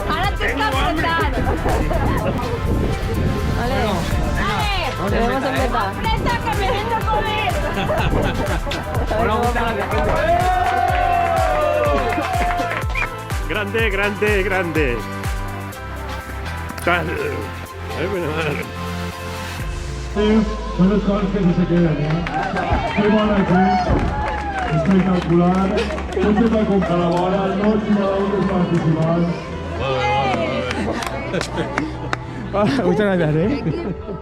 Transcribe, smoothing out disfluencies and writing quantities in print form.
Ahora tú estás apretando. Vale. Vale. Debemos empezar. ¡Presta que me vengo a comer! Grande, grande, grande. Tal. Ay, bueno, Son los cosas que no se quedan, ¿eh? Qué bona aquí, espectacular. Tot va com a la vora, no els participants. Muchas gracias,